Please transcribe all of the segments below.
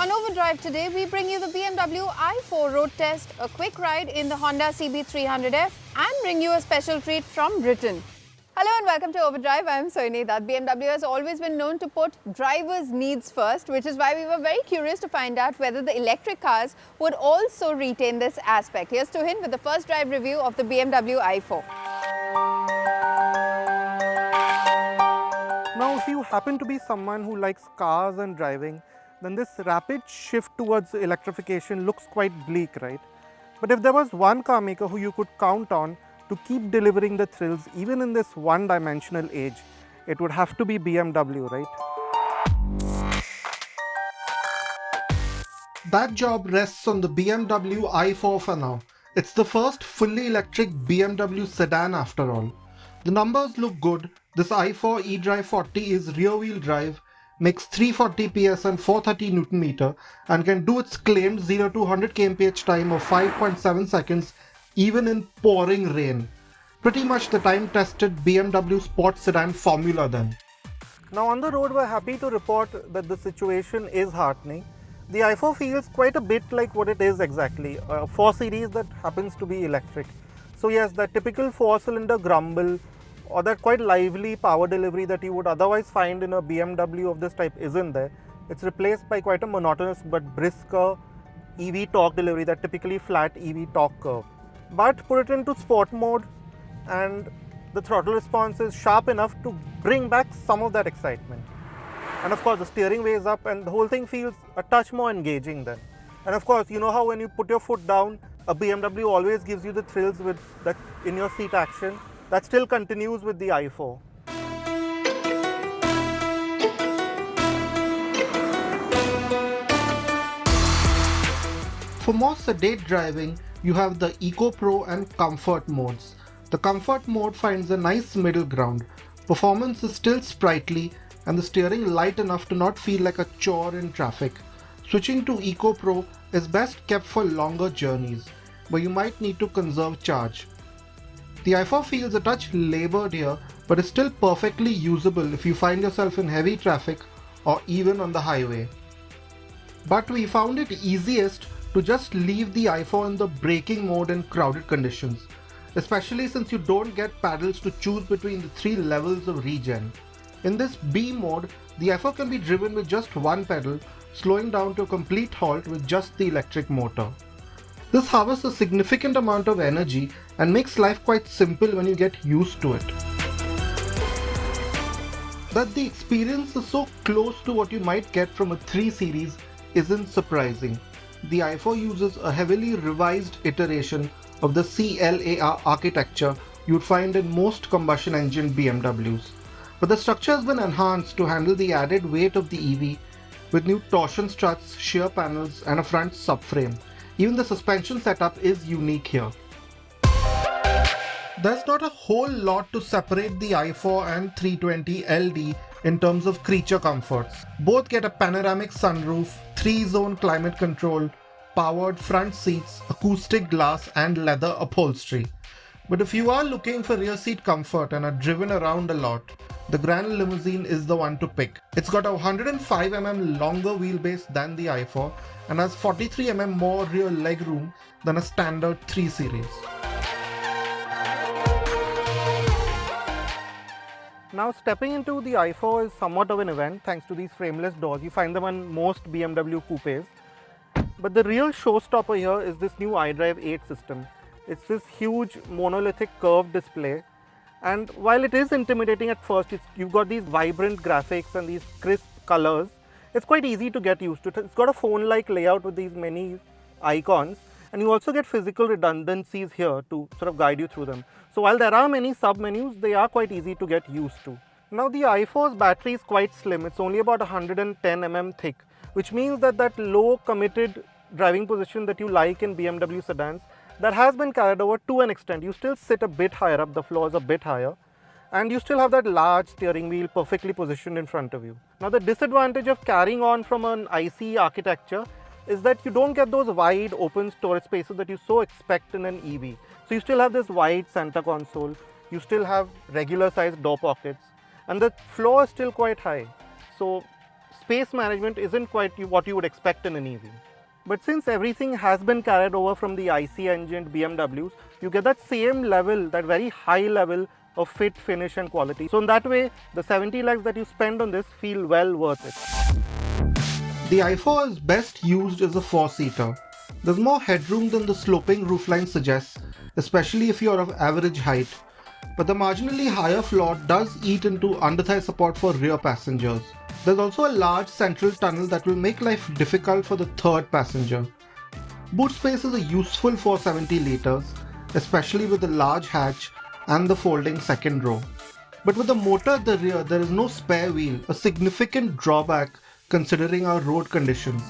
On Overdrive today, we bring you the BMW i4 road test, a quick ride in the Honda CB300F, and bring you a special treat from Britain. Hello and welcome to Overdrive. I am Soini. That BMW has always been known to put drivers' needs first, which is why we were very curious to find out whether the electric cars would also retain this aspect. Here's Tuhin with the first drive review of the BMW i4. Now, if you happen to be someone who likes cars and driving, then this rapid shift towards electrification looks quite bleak, right? But if there was one car maker who you could count on to keep delivering the thrills even in this one-dimensional age, it would have to be BMW, right? That job rests on the BMW i4 for now. It's the first fully electric BMW sedan after all. The numbers look good. This i4 eDrive 40 is rear-wheel drive, makes 340 PS and 430 Nm and can do its claimed 0 to 100 kmph time of 5.7 seconds even in pouring rain. Pretty much the time-tested BMW sports sedan formula then. Now on the road, we're happy to report that the situation is heartening. The i4 feels quite a bit like what it is exactly, a 4 Series that happens to be electric. So yes, that typical 4-cylinder grumble or that quite lively power delivery that you would otherwise find in a BMW of this type isn't there. It's replaced by quite a monotonous but brisker EV torque delivery, that typically flat EV torque curve. But put it into sport mode and the throttle response is sharp enough to bring back some of that excitement. And of course the steering weighs up and the whole thing feels a touch more engaging then. And of course, you know how when you put your foot down, a BMW always gives you the thrills with that in your seat action. That still continues with the i4. For more sedate driving, you have the Eco Pro and Comfort modes. The Comfort mode finds a nice middle ground. Performance is still sprightly and the steering light enough to not feel like a chore in traffic. Switching to Eco Pro is best kept for longer journeys, where you might need to conserve charge. The i4 feels a touch laboured here, but is still perfectly usable if you find yourself in heavy traffic or even on the highway. But we found it easiest to just leave the i4 in the braking mode in crowded conditions, especially since you don't get paddles to choose between the 3 levels of regen. In this B mode, the i4 can be driven with just one pedal, slowing down to a complete halt with just the electric motor. This harvests a significant amount of energy and makes life quite simple when you get used to it. That the experience is so close to what you might get from a 3 Series isn't surprising. The i4 uses a heavily revised iteration of the CLAR architecture you'd find in most combustion engine BMWs. But the structure has been enhanced to handle the added weight of the EV with new torsion struts, shear panels and a front subframe. Even the suspension setup is unique here. There's not a whole lot to separate the i4 and 320LD in terms of creature comforts. Both get a panoramic sunroof, 3-zone climate control, powered front seats, acoustic glass and leather upholstery. But if you are looking for rear seat comfort and are driven around a lot, the Grand Limousine is the one to pick. It's got a 105mm longer wheelbase than the i4 and has 43mm more rear legroom than a standard 3 Series. Now stepping into the i4 is somewhat of an event thanks to these frameless doors. You find them on most BMW coupes. But the real showstopper here is this new iDrive 8 system. It's this huge monolithic curved display, and while it is intimidating at first, you've got these vibrant graphics and these crisp colors. It's quite easy to get used to. It's got a phone-like layout with these many icons, and you also get physical redundancies here to sort of guide you through them. So while there are many sub-menus, they are quite easy to get used to. Now the i4's battery is quite slim. It's only about 110mm thick, which means that that low committed driving position that you like in BMW sedans, that has been carried over to an extent. You still sit a bit higher up, the floor is a bit higher, and you still have that large steering wheel perfectly positioned in front of you. Now the disadvantage of carrying on from an ICE architecture is that you don't get those wide open storage spaces that you so expect in an EV. So you still have this wide center console, you still have regular sized door pockets, and the floor is still quite high. So space management isn't quite what you would expect in an EV. But since everything has been carried over from the IC engined BMWs, you get that same level, that very high level of fit, finish and quality. So in that way, the 70 lakhs that you spend on this feel well worth it. The i4 is best used as a 4-seater. There's more headroom than the sloping roofline suggests, especially if you're of average height. But the marginally higher floor does eat into underthigh support for rear passengers. There's also a large central tunnel that will make life difficult for the third passenger. Boot space is a useful 470 litres, especially with the large hatch and the folding second row. But with the motor at the rear, there is no spare wheel, a significant drawback considering our road conditions.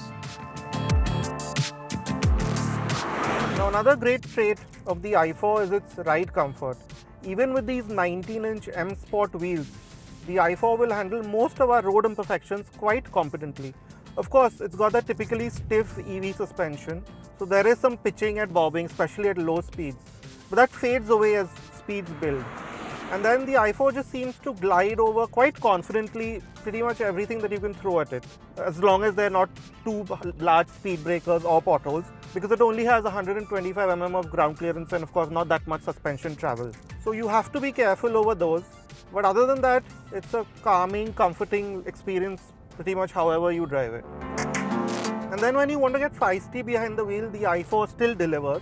Now another great trait of the i4 is its ride comfort. Even with these 19-inch M Sport wheels, the i4 will handle most of our road imperfections quite competently. Of course, it's got that typically stiff EV suspension, so there is some pitching and bobbing, especially at low speeds. But that fades away as speeds build. And then the i4 just seems to glide over quite confidently pretty much everything that you can throw at it, as long as they're not too large speed breakers or potholes, because it only has 125 mm of ground clearance and of course not that much suspension travel. So you have to be careful over those. But other than that, it's a calming, comforting experience pretty much however you drive it. And then when you want to get feisty behind the wheel, the i4 still delivers.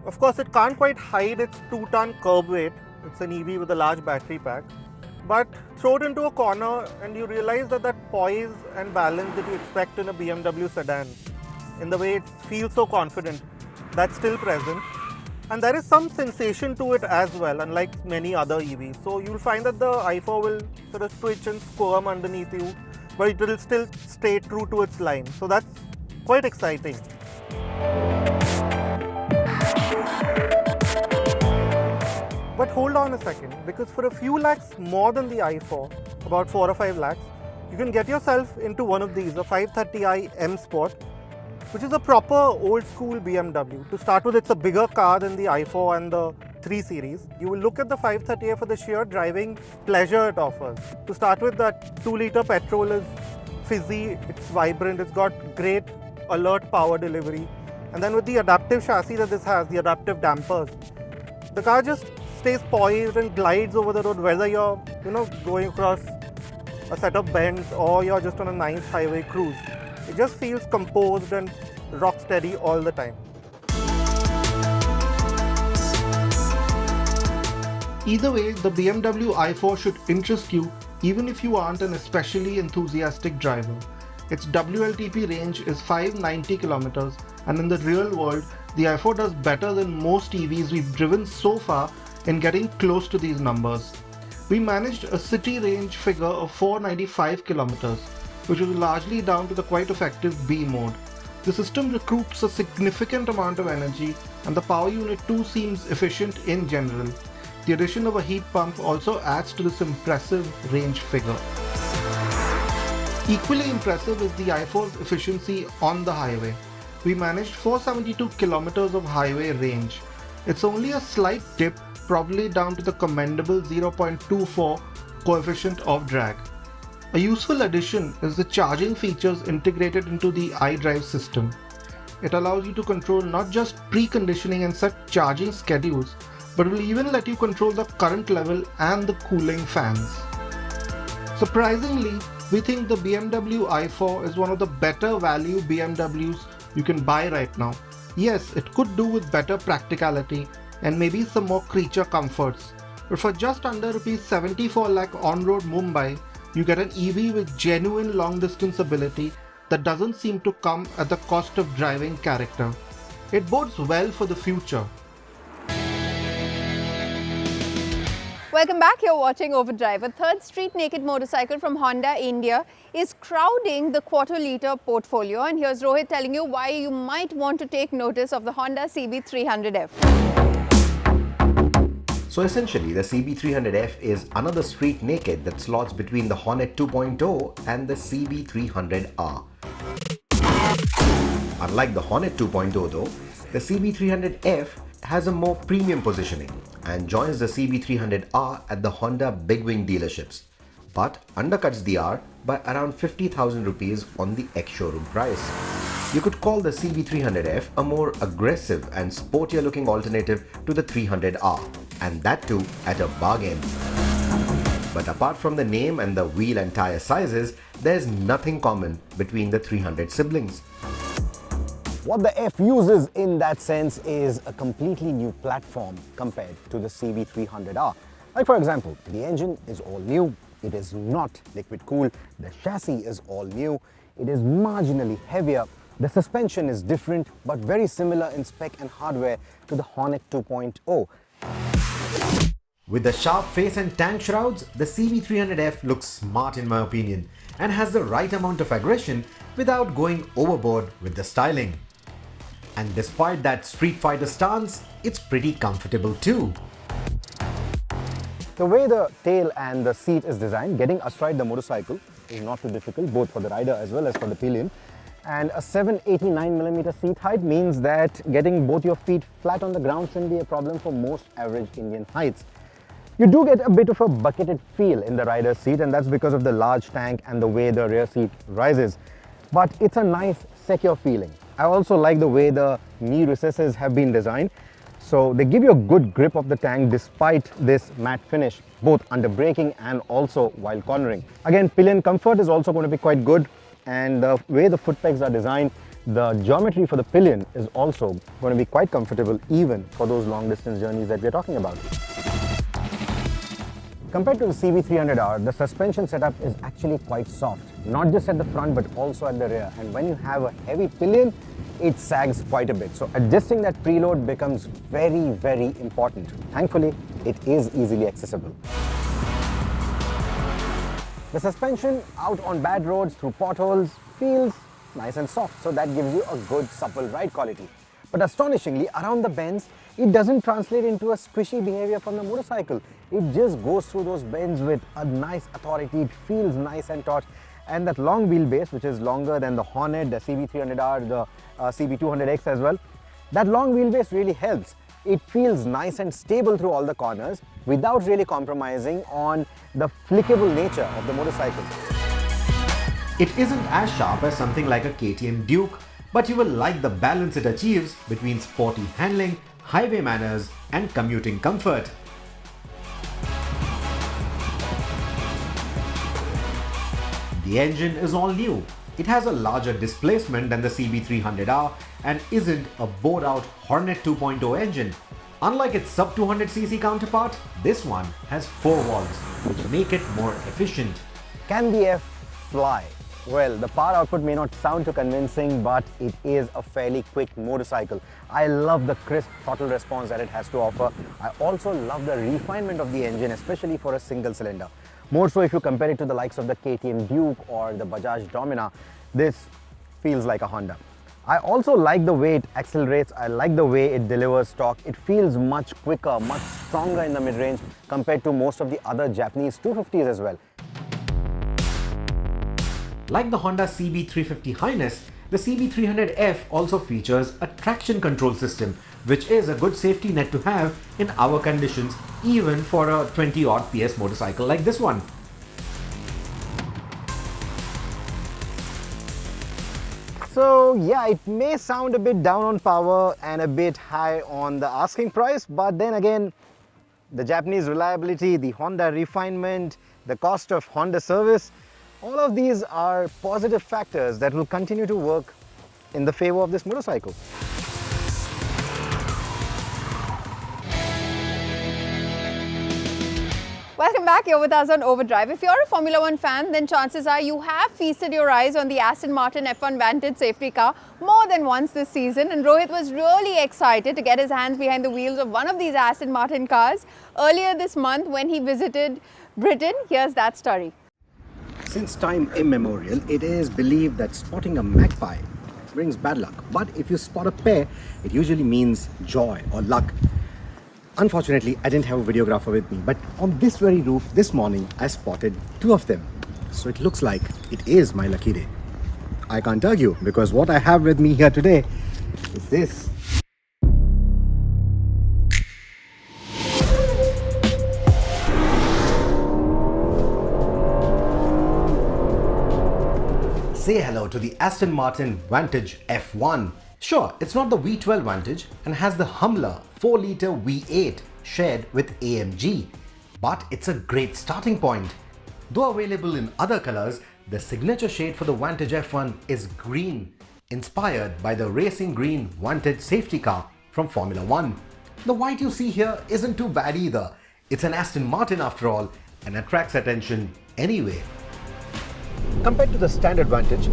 Of course, it can't quite hide its 2-ton curb weight. It's an EV with a large battery pack. But throw it into a corner and you realize that poise and balance that you expect in a BMW sedan, in the way it feels so confident, that's still present. And there is some sensation to it as well, unlike many other EVs. So you'll find that the i4 will sort of twitch and squirm underneath you, but it will still stay true to its line. So that's quite exciting. But hold on a second, because for a few lakhs more than the i4, about 4 or 5 lakhs, you can get yourself into one of these, a 530i M Sport, which is a proper old school BMW. To start with, it's a bigger car than the i4 and the 3 Series. You will look at the 530i for the sheer driving pleasure it offers. To start with, that 2-litre petrol is fizzy, it's vibrant, it's got great alert power delivery. And then with the adaptive chassis that this has, the adaptive dampers, the car just stays poised and glides over the road, whether you're going across a set of bends or you're just on a nice highway cruise. It just feels composed and rock steady all the time. Either way, the BMW i4 should interest you even if you aren't an especially enthusiastic driver. Its WLTP range is 590 kilometers, and in the real world, the i4 does better than most EVs we've driven so far in getting close to these numbers. We managed a city range figure of 495 kilometers, which was largely down to the quite effective B mode. The system recruits a significant amount of energy, and the power unit too seems efficient in general. The addition of a heat pump also adds to this impressive range figure. Equally impressive is the i4's efficiency on the highway. We managed 472 kilometers of highway range. It's only a slight dip, probably down to the commendable 0.24 coefficient of drag. A useful addition is the charging features integrated into the iDrive system. It allows you to control not just preconditioning and set charging schedules, but will even let you control the current level and the cooling fans. Surprisingly, we think the BMW i4 is one of the better value BMWs you can buy right now. Yes, it could do with better practicality and maybe some more creature comforts, but for just under Rs 74 lakh on-road Mumbai, you get an EV with genuine long-distance ability that doesn't seem to come at the cost of driving character. It bodes well for the future. Welcome back, you're watching Overdrive. A third street naked motorcycle from Honda India is crowding the quarter-litre portfolio, and here's Rohit telling you why you might want to take notice of the Honda CB300F. So essentially, the CB300F is another street naked that slots between the Hornet 2.0 and the CB300R. Unlike the Hornet 2.0 though, the CB300F has a more premium positioning and joins the CB300R at the Honda Big Wing dealerships. but undercuts the R by around 50,000 rupees on the ex-showroom price. You could call the CB300F a more aggressive and sportier looking alternative to the 300R, and that too at a bargain. But apart from the name and the wheel and tire sizes, there's nothing common between the 300 siblings. What the F uses in that sense is a completely new platform compared to the CB300R. Like for example, the engine is all new, it is not liquid cooled, the chassis is all new, it is marginally heavier, the suspension is different but very similar in spec and hardware to the Hornet 2.0. With the sharp face and tank shrouds, the CB300F looks smart in my opinion and has the right amount of aggression without going overboard with the styling. And despite that Street Fighter stance, it's pretty comfortable too. The way the tail and the seat is designed, getting astride the motorcycle is not too difficult, both for the rider as well as for the pillion. And a 789mm seat height means that getting both your feet flat on the ground shouldn't be a problem for most average Indian heights. You do get a bit of a bucketed feel in the rider's seat, and that's because of the large tank and the way the rear seat rises. But it's a nice, secure feeling. I also like the way the knee recesses have been designed. So they give you a good grip of the tank despite this matte finish, both under braking and also while cornering. Again, pillion comfort is also going to be quite good, and the way the foot pegs are designed, the geometry for the pillion is also going to be quite comfortable even for those long distance journeys that we're talking about. Compared to the CB300R, the suspension setup is actually quite soft, not just at the front but also at the rear, and when you have a heavy pillion, it sags quite a bit. So adjusting that preload becomes very, very important. Thankfully, it is easily accessible. The suspension out on bad roads through potholes feels nice and soft, so that gives you a good supple ride quality. But astonishingly, around the bends, it doesn't translate into a squishy behavior from the motorcycle. It just goes through those bends with a nice authority. It feels nice and taut. And that long wheelbase, which is longer than the Hornet, the CB300R, the CB200X as well, that long wheelbase really helps. It feels nice and stable through all the corners without really compromising on the flickable nature of the motorcycle. It isn't as sharp as something like a KTM Duke, but you will like the balance it achieves between sporty handling, highway manners, and commuting comfort. The engine is all new. It has a larger displacement than the CB300R and isn't a bored-out Hornet 2.0 engine. Unlike its sub-200cc counterpart, this one has 4 valves, which make it more efficient. Can the F fly? Well, the power output may not sound too convincing, but it is a fairly quick motorcycle. I love the crisp throttle response that it has to offer. I also love the refinement of the engine, especially for a single cylinder. More so if you compare it to the likes of the KTM Duke or the Bajaj Domina, this feels like a Honda. I also like the way it accelerates. I like the way it delivers torque. It feels much quicker, much stronger in the mid-range compared to most of the other Japanese 250s as well. Like the Honda CB350 Highness, the CB300F also features a traction control system, which is a good safety net to have in our conditions, even for a 20-odd PS motorcycle like this one. So yeah, it may sound a bit down on power and a bit high on the asking price, but then again, the Japanese reliability, the Honda refinement, the cost of Honda service, all of these are positive factors that will continue to work in the favor of this motorcycle. Welcome back, you're with us on Overdrive. If you're a Formula One fan, then chances are you have feasted your eyes on the Aston Martin F1 Vantage safety car more than once this season, and Rohit was really excited to get his hands behind the wheels of one of these Aston Martin cars earlier this month when he visited Britain. Here's that story. Since time immemorial, it is believed that spotting a magpie brings bad luck, but if you spot a pair, it usually means joy or luck. Unfortunately, I didn't have a videographer with me, but on this very roof this morning, I spotted 2 of them. So it looks like it is my lucky day. I can't argue, because what I have with me here today is this. say hello to the Aston Martin Vantage F1. Sure, it's not the V12 Vantage and has the humbler 4-litre V8 shared with AMG, but it's a great starting point. Though available in other colors, the signature shade for the Vantage F1 is green, inspired by the racing green Vantage safety car from Formula 1. The white you see here isn't too bad either. It's an Aston Martin after all and attracts attention anyway. Compared to the standard Vantage,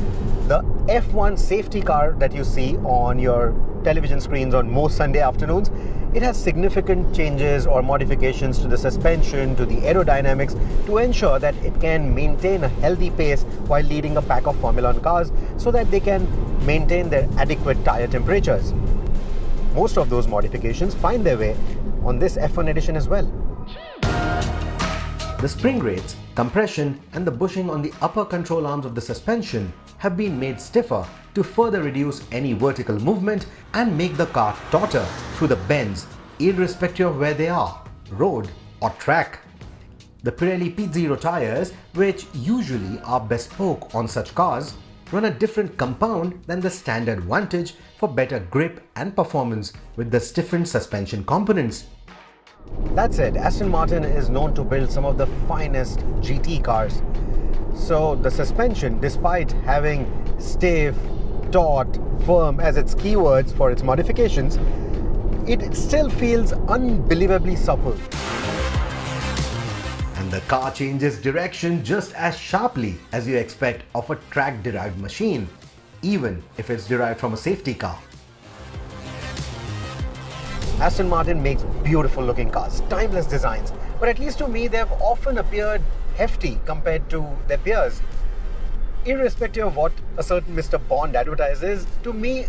the F1 safety car that you see on your television screens on most Sunday afternoons, it has significant changes or modifications to the suspension, to the aerodynamics, to ensure that it can maintain a healthy pace while leading a pack of Formula 1 cars so that they can maintain their adequate tire temperatures. Most of those modifications find their way on this F1 edition as well. The spring rates, compression and the bushing on the upper control arms of the suspension have been made stiffer to further reduce any vertical movement and make the car tauter through the bends, irrespective of where they are, road or track. The Pirelli Pit Zero tires, which usually are bespoke on such cars, run a different compound than the standard Vantage for better grip and performance with the stiffened suspension components. That said, Aston Martin is known to build some of the finest GT cars. So the suspension, despite having stiff, taut, firm as its keywords for its modifications, it still feels unbelievably supple. And the car changes direction just as sharply as you expect of a track-derived machine, even if it's derived from a safety car. Aston Martin makes beautiful looking cars, timeless designs, but at least to me they have often appeared hefty compared to their peers. Irrespective of what a certain Mr. Bond advertises, to me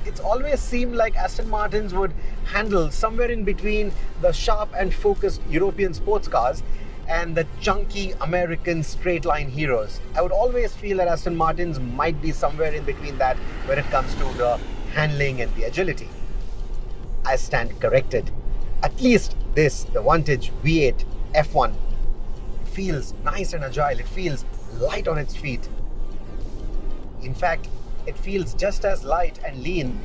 it's always seemed like Aston Martins would handle somewhere in between the sharp and focused European sports cars and the chunky American straight line heroes. I would always feel that Aston Martins might be somewhere in between that when it comes to the handling and the agility. I stand corrected. At least this, the Vantage V8 F1, feels nice and agile. It feels light on its feet. In fact, it feels just as light and lean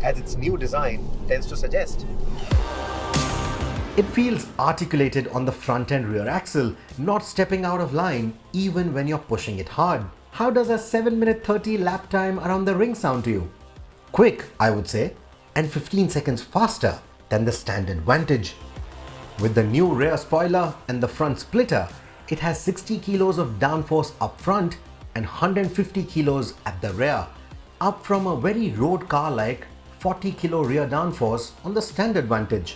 as its new design tends to suggest. It feels articulated on the front and rear axle, not stepping out of line even when you're pushing it hard. How does a 7-minute 30 lap time around the ring sound to you? Quick, I would say, and 15 seconds faster than the standard Vantage. With the new rear spoiler and the front splitter, it has 60 kilos of downforce up front and 150 kilos at the rear, up from a very road car like 40 kilo rear downforce on the standard Vantage.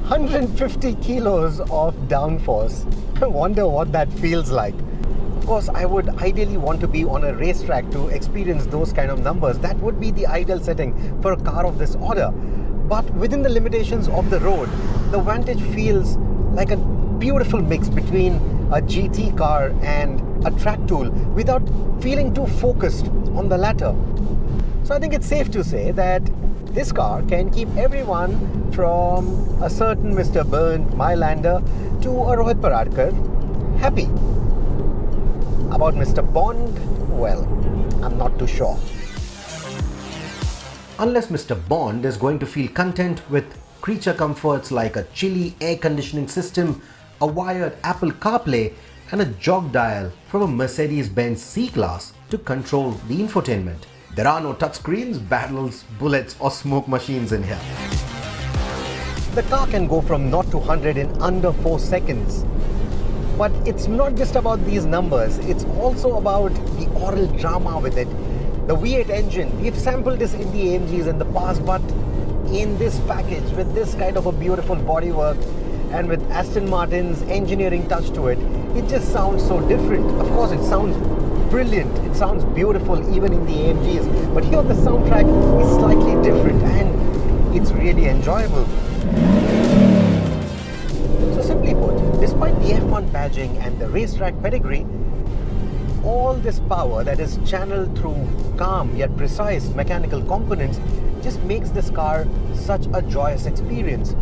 150 kilos of downforce. I wonder what that feels like. Of course, I would ideally want to be on a racetrack to experience those kind of numbers. That would be the ideal setting for a car of this order. But within the limitations of the road, the Vantage feels like a beautiful mix between a GT car and a track tool without feeling too focused on the latter. So I think it's safe to say that this car can keep everyone from a certain Mr. Burnt Mylander to a Rohit Paradkar happy. About Mr. Bond, well, I'm not too sure. Unless Mr. Bond is going to feel content with creature comforts like a chilly air conditioning system, a wired Apple CarPlay and a jog dial from a Mercedes-Benz C-Class to control the infotainment. There are no touchscreens, battles, bullets or smoke machines in here. The car can go from 0 to 100 in under 4 seconds. But it's not just about these numbers, it's also about the oral drama with it. The V8 engine, we've sampled this in the AMGs in the past, but in this package with this kind of a beautiful bodywork and with Aston Martin's engineering touch to it, it just sounds so different. Of course, it sounds brilliant, it sounds beautiful even in the AMGs, but here the soundtrack is slightly different and it's really enjoyable. So simply put, despite the F1 badging and the racetrack pedigree, all this power that is channeled through calm yet precise mechanical components just makes this car such a joyous experience.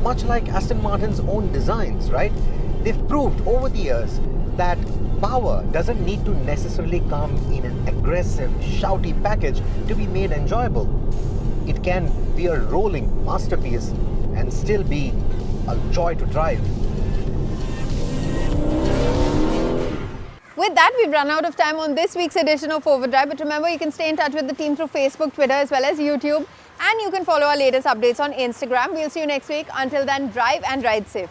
Much like Aston Martin's own designs, right? They've proved over the years that power doesn't need to necessarily come in an aggressive, shouty package to be made enjoyable. It can be a rolling masterpiece and still be a joy to drive. With that, we've run out of time on this week's edition of Overdrive. But remember, you can stay in touch with the team through Facebook, Twitter, as well as YouTube. And you can follow our latest updates on Instagram. We'll see you next week. Until then, drive and ride safe.